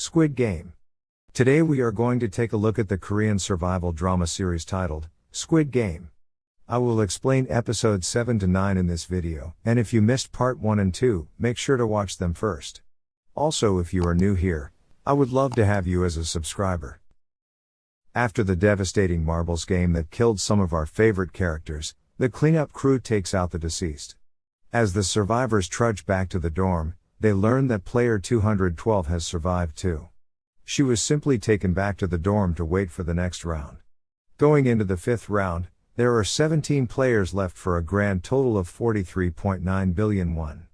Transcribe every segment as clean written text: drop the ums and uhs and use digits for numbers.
Squid Game. Today we are going to take a look at the Korean survival drama series titled Squid Game. I will explain episodes 7 to 9 in this video, and if you missed part 1 and 2, make sure to watch them first. Also, if you are new here, I would love to have you as a subscriber. After the devastating marbles game that killed some of our favorite characters, the cleanup crew takes out the deceased. As the survivors trudge back to the dorm, they learn that player 212 has survived too. She was simply taken back to the dorm to wait for the next round. Going into the 5th round, there are 17 players left for a grand total of 43.9 billion won.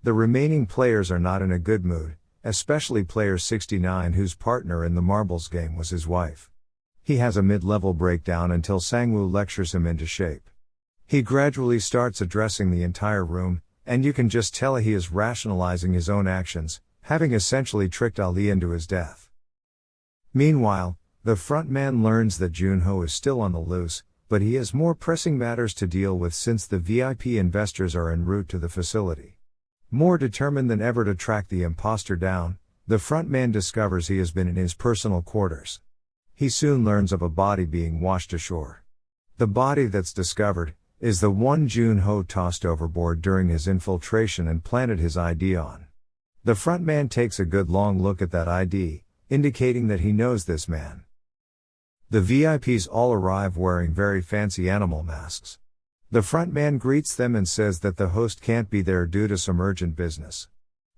The remaining players are not in a good mood, especially player 69 whose partner in the marbles game was his wife. He has a mid-level breakdown until Sang-woo lectures him into shape. He gradually starts addressing the entire room, and you can just tell he is rationalizing his own actions, having essentially tricked Ali into his death. Meanwhile, the frontman learns that Junho is still on the loose, but he has more pressing matters to deal with since the VIP investors are en route to the facility. More determined than ever to track the imposter down, the frontman discovers he has been in his personal quarters. He soon learns of a body being washed ashore. The body that's discovered is the one Junho tossed overboard during his infiltration and planted his ID on. The frontman takes a good long look at that ID, indicating that he knows this man. The VIPs all arrive wearing very fancy animal masks. The frontman greets them and says that the host can't be there due to some urgent business.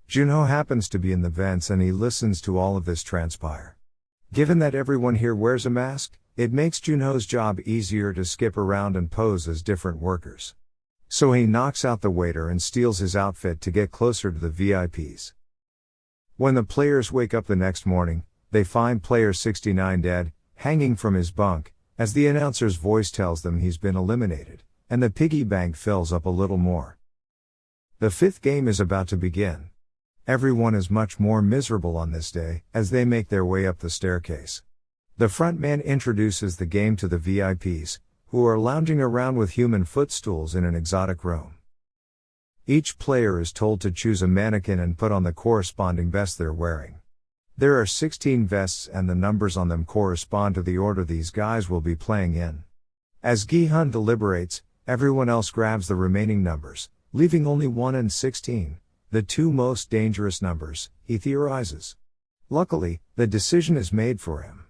Junho happens to be in the vents and he listens to all of this transpire. Given that everyone here wears a mask, it makes Junho's job easier to skip around and pose as different workers. So he knocks out the waiter and steals his outfit to get closer to the VIPs. When the players wake up the next morning, they find player 69 dead, hanging from his bunk, as the announcer's voice tells them he's been eliminated, and the piggy bank fills up a little more. The 5th game is about to begin. Everyone is much more miserable on this day, as they make their way up the staircase. The frontman introduces the game to the VIPs, who are lounging around with human footstools in an exotic room. Each player is told to choose a mannequin and put on the corresponding vest they're wearing. There are 16 vests and the numbers on them correspond to the order these guys will be playing in. As Gi-hun deliberates, everyone else grabs the remaining numbers, leaving only 1 and 16, the two most dangerous numbers, he theorizes. Luckily, the decision is made for him.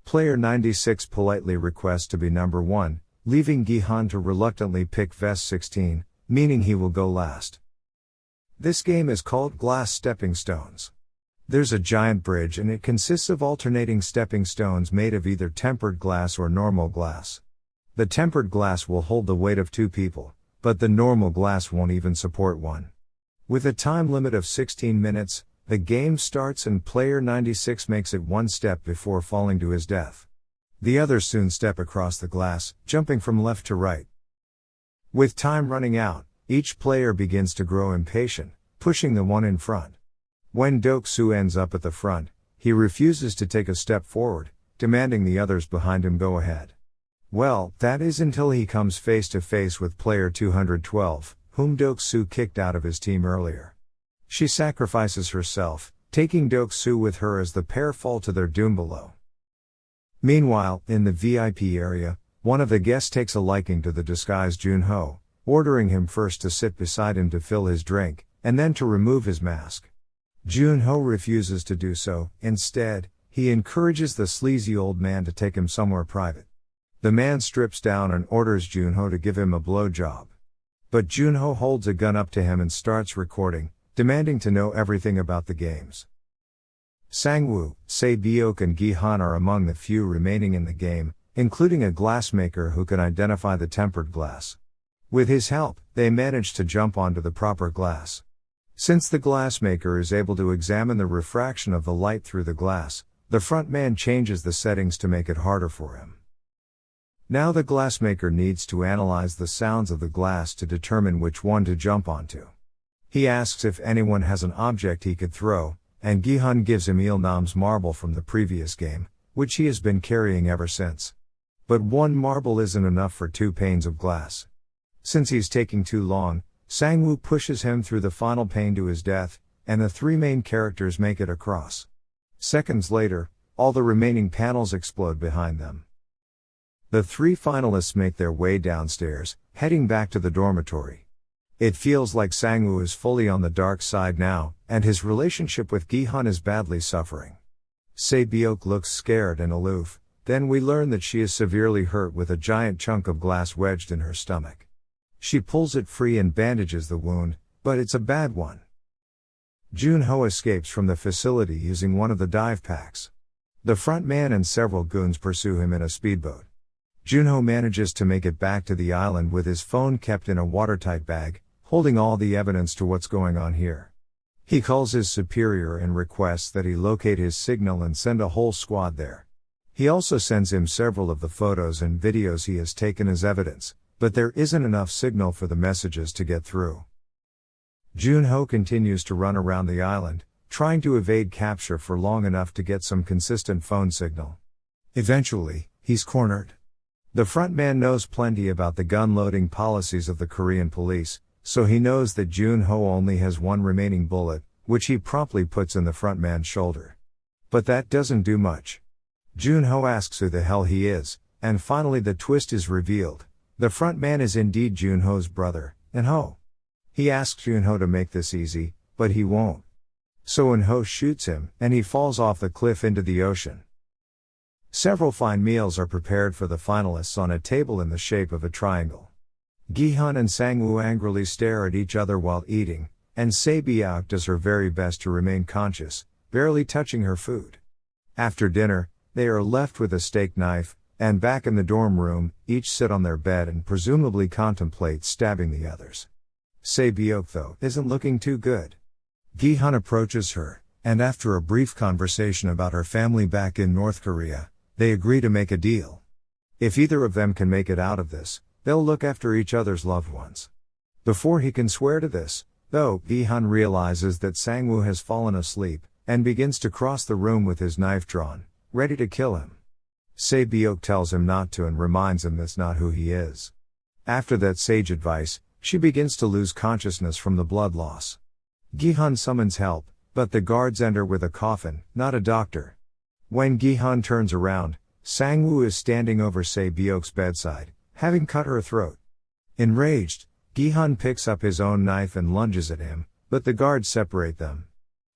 Player 96 politely requests to be number 1, leaving Gi-hun to reluctantly pick vest 16, meaning he will go last. This game is called Glass Stepping Stones. There's a giant bridge and it consists of alternating stepping stones made of either tempered glass or normal glass. The tempered glass will hold the weight of 2 people, but the normal glass won't even support 1. With a time limit of 16 minutes, the game starts and player 96 makes it 1 step before falling to his death. The others soon step across the glass, jumping from left to right. With time running out, each player begins to grow impatient, pushing the one in front. When Dok-soo ends up at the front, he refuses to take a step forward, demanding the others behind him go ahead. Well, that is until he comes face to face with player 212, whom Dok-soo kicked out of his team earlier. She sacrifices herself, taking Dok-soo with her as the pair fall to their doom below. Meanwhile, in the VIP area, one of the guests takes a liking to the disguised Junho, ordering him first to sit beside him to fill his drink, and then to remove his mask. Junho refuses to do so. Instead, he encourages the sleazy old man to take him somewhere private. The man strips down and orders Junho to give him a blowjob. But Junho holds a gun up to him and starts recording, demanding to know everything about the games. Sang-woo, Se-byok and Gi-hun are among the few remaining in the game, including a glassmaker who can identify the tempered glass. With his help, they manage to jump onto the proper glass. Since the glassmaker is able to examine the refraction of the light through the glass, the frontman changes the settings to make it harder for him. Now the glassmaker needs to analyze the sounds of the glass to determine which one to jump onto. He asks if anyone has an object he could throw, and Gi-hun gives him Il-nam's marble from the previous game, which he has been carrying ever since. But 1 marble isn't enough for 2 panes of glass. Since he's taking too long, Sang-woo pushes him through the final pane to his death, and the 3 main characters make it across. Seconds later, all the remaining panels explode behind them. The three finalists make their way downstairs, heading back to the dormitory. It feels like Sang-woo is fully on the dark side now, and his relationship with Gi-hun is badly suffering. Se-byuk looks scared and aloof, then we learn that she is severely hurt with a giant chunk of glass wedged in her stomach. She pulls it free and bandages the wound, but it's a bad one. Jun-ho escapes from the facility using one of the dive packs. The front man and several goons pursue him in a speedboat. Jun-ho manages to make it back to the island with his phone kept in a watertight bag, holding all the evidence to what's going on here. He calls his superior and requests that he locate his signal and send a whole squad there. He also sends him several of the photos and videos he has taken as evidence, but there isn't enough signal for the messages to get through. Jun-ho continues to run around the island, trying to evade capture for long enough to get some consistent phone signal. Eventually, he's cornered. The front man knows plenty about the gun loading policies of the Korean police, so he knows that Jun-ho only has one remaining bullet, which he promptly puts in the front man's shoulder. But that doesn't do much. Jun-ho asks who the hell he is, and finally the twist is revealed. The front man is indeed Jun-ho's brother, In-ho. He asks Jun-ho to make this easy, but he won't. So In-ho shoots him, and he falls off the cliff into the ocean. Several fine meals are prepared for the finalists on a table in the shape of a triangle. Gi-hun and Sang-woo angrily stare at each other while eating, and Se-byuk does her very best to remain conscious, barely touching her food. After dinner, they are left with a steak knife, and back in the dorm room, each sit on their bed and presumably contemplate stabbing the others. Se-byuk, though, isn't looking too good. Gi-hun approaches her, and after a brief conversation about her family back in North Korea, they agree to make a deal. If either of them can make it out of this, they'll look after each other's loved ones. Before he can swear to this, though, Gi-hun realizes that Sang-woo has fallen asleep, and begins to cross the room with his knife drawn, ready to kill him. Se-byuk tells him not to and reminds him that's not who he is. After that sage advice, she begins to lose consciousness from the blood loss. Gi-hun summons help, but the guards enter with a coffin, not a doctor. When Gi-hun turns around, Sang-woo is standing over Se-byuk's bedside, having cut her throat. Enraged, Gi-hun picks up his own knife and lunges at him, but the guards separate them.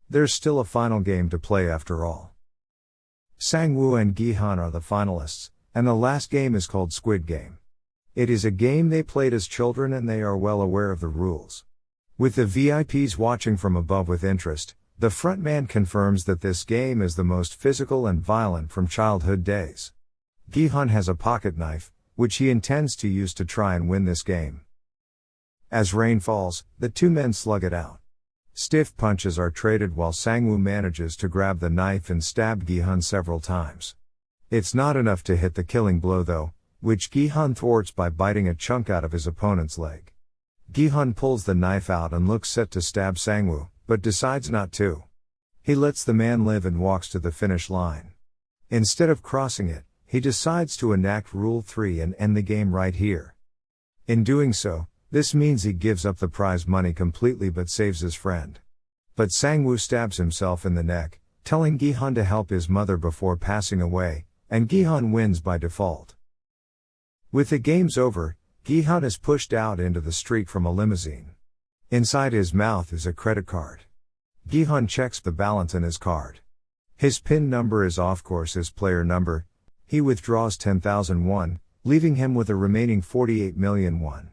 There's still a final game to play after all. Sang-woo and Gi-hun are the finalists, and the last game is called Squid Game. It is a game they played as children and they are well aware of the rules. With the VIPs watching from above with interest, the frontman confirms that this game is the most physical and violent from childhood days. Gi-hun has a pocket knife, which he intends to use to try and win this game. As rain falls, the two men slug it out. Stiff punches are traded while Sang-woo manages to grab the knife and stab Gi-hun several times. It's not enough to hit the killing blow though, which Gi-hun thwarts by biting a chunk out of his opponent's leg. Gi-hun pulls the knife out and looks set to stab Sang-woo, but decides not to. He lets the man live and walks to the finish line. Instead of crossing it, he decides to enact Rule 3 and end the game right here. In doing so, this means he gives up the prize money completely but saves his friend. But Sang-woo stabs himself in the neck, telling Gi-hun to help his mother before passing away, and Gi-hun wins by default. With the games over, Gi-hun is pushed out into the street from a limousine. Inside his mouth is a credit card. Gi-hun checks the balance in his card. His PIN number is of course his player number. He withdraws 10,000 won, leaving him with a remaining 48 million won.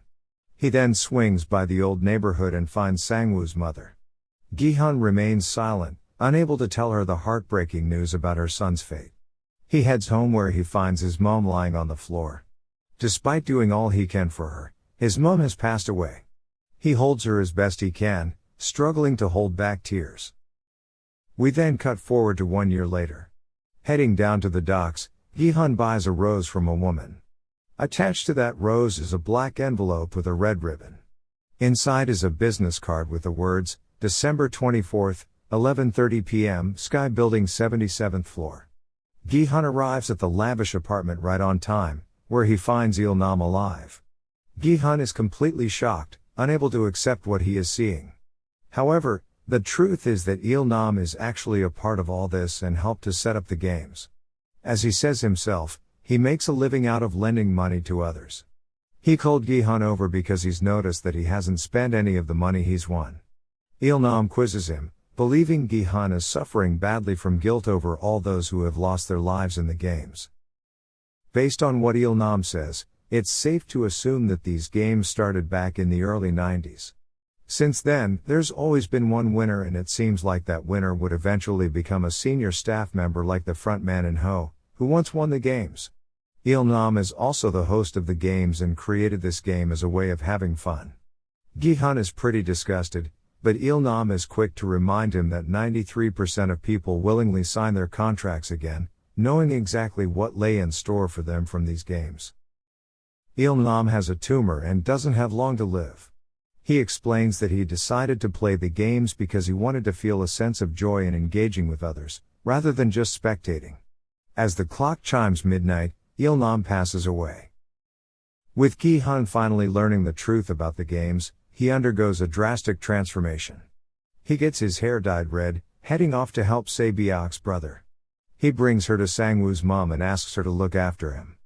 He then swings by the old neighborhood and finds Sang-woo's mother. Gi-hun remains silent, unable to tell her the heartbreaking news about her son's fate. He heads home where he finds his mom lying on the floor. Despite doing all he can for her, his mom has passed away. He holds her as best he can, struggling to hold back tears. We then cut forward to 1 year later. Heading down to the docks, Gi-hun buys a rose from a woman. Attached to that rose is a black envelope with a red ribbon. Inside is a business card with the words, December 24th, 11:30 p.m., Sky Building 77th floor. Gi-hun arrives at the lavish apartment right on time, where he finds Il-nam alive. Gi-hun is completely shocked, unable to accept what he is seeing. However, The truth is that Il-nam is actually a part of all this and helped to set up the games. As he says himself, he makes a living out of lending money to others. He called Gi-hun over because he's noticed that he hasn't spent any of the money he's won. Il-nam quizzes him, believing Gi-hun is suffering badly from guilt over all those who have lost their lives in the games. Based on what Il-nam says, it's safe to assume that these games started back in the early 90s. Since then, there's always been one winner, and it seems like that winner would eventually become a senior staff member like the frontman in Ho, who once won the games. Il-nam is also the host of the games and created this game as a way of having fun. Gi-hun is pretty disgusted, but Il-nam is quick to remind him that 93% of people willingly sign their contracts again, knowing exactly what lay in store for them from these games. Il-nam has a tumor and doesn't have long to live. He explains that he decided to play the games because he wanted to feel a sense of joy in engaging with others, rather than just spectating. As the clock chimes midnight, Il-nam passes away. With Gi-hun finally learning the truth about the games, he undergoes a drastic transformation. He gets his hair dyed red, heading off to help Se-byok's brother. He brings her to Sang-woo's mom and asks her to look after him.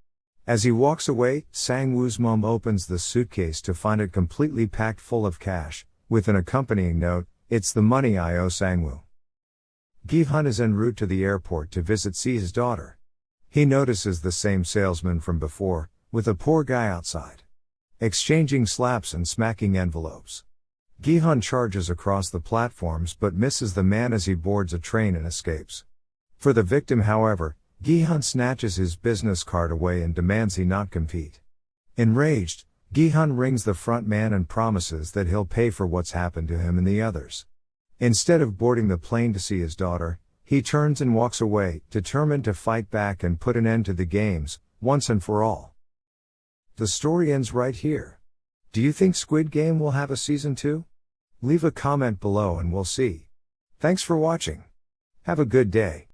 As he walks away, Sang-woo's mom opens the suitcase to find it completely packed full of cash, with an accompanying note, "It's the money I owe Sang-woo." Gi-hun is en route to the airport to visit Se's daughter. He notices the same salesman from before, with a poor guy outside, exchanging slaps and smacking envelopes. Gi-hun charges across the platforms but misses the man as he boards a train and escapes. For the victim, however, Gi-hun snatches his business card away and demands he not compete. Enraged, Gi-hun rings the front man and promises that he'll pay for what's happened to him and the others. Instead of boarding the plane to see his daughter, he turns and walks away, determined to fight back and put an end to the games, once and for all. The story ends right here. Do you think Squid Game will have a season 2? Leave a comment below and we'll see. Thanks for watching. Have a good day.